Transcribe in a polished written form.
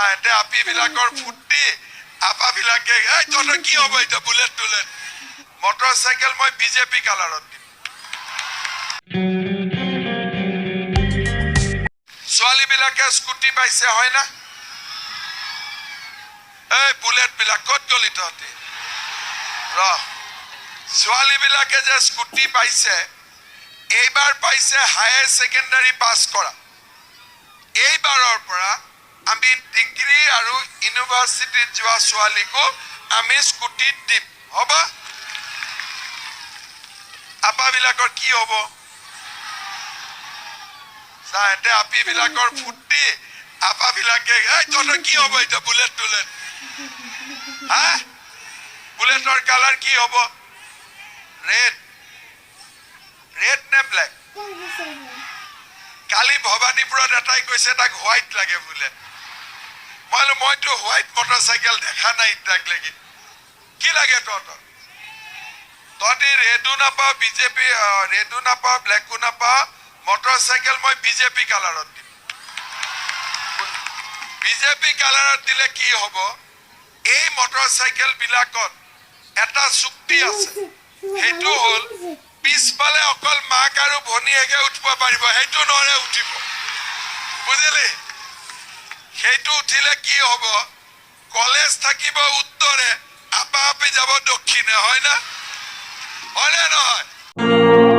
এতে আপি বিলাকৰ ফুটি আপা বিলাকে এই তহঁতৰ কি হ'ব এতিয়া বুলেট টুলেট মটৰচাইকেল মই বিজেপি কালাৰত দিম ছোৱালী বিলাকে স্কুটি পাইছে হয় না এই বুলেট বিলাক ক'ত গলি তহঁতি ছোৱালী বিলাকে যে স্কুটি পাইছে এইবাৰ পাইছে হায়াৰ সেকেন্ডাৰী পাস কৰা এইবাৰৰ পৰা আমি ডিগ্ৰী আৰু ইউনিভাৰ্সিটিত যোৱা ছোৱালীকো আমি স্কুটি দিম হ'ব আপা বিলাকৰ কি হ'ব এতে আপি বিলাকৰ ফুটি আপা বিলাকে এই তহঁতৰ কি হ'ব এতিয়া বুলেট টুলেট হা বুলেটৰ কালাৰ কি হ'ব ৰেড নে ব্লেক কালি ভবানীপুৰত এটাই কৈছে তাক হোৱাইট লাগে বোলে মইতো হোৱাইট মটৰচাইকেল দেখা নাই তাক লাগি কি লাগে তহঁতি ৰেডো নাপাওঁ বিজেপি ৰেডো নাপাওঁ ব্লেকো নাপাওঁ মটৰচাইকেল মই বিজেপি কালাৰত দিম বিজেপি কালাৰত দিলে কি হ'ব এই মটৰচাইকেল বিলাকত এটা চুক্তি আছে সেইটো হ'ল পিছফালে অকল মাক আৰু ভনীয়েকে উঠিব পাৰিব সেইটো নৰে উঠিব বুজিলি সেইটো উঠিলে কি হ'ব কলেজ থাকিব উত্তৰে আপা আপি যাব দক্ষিণে হয় না হয় নে নহয়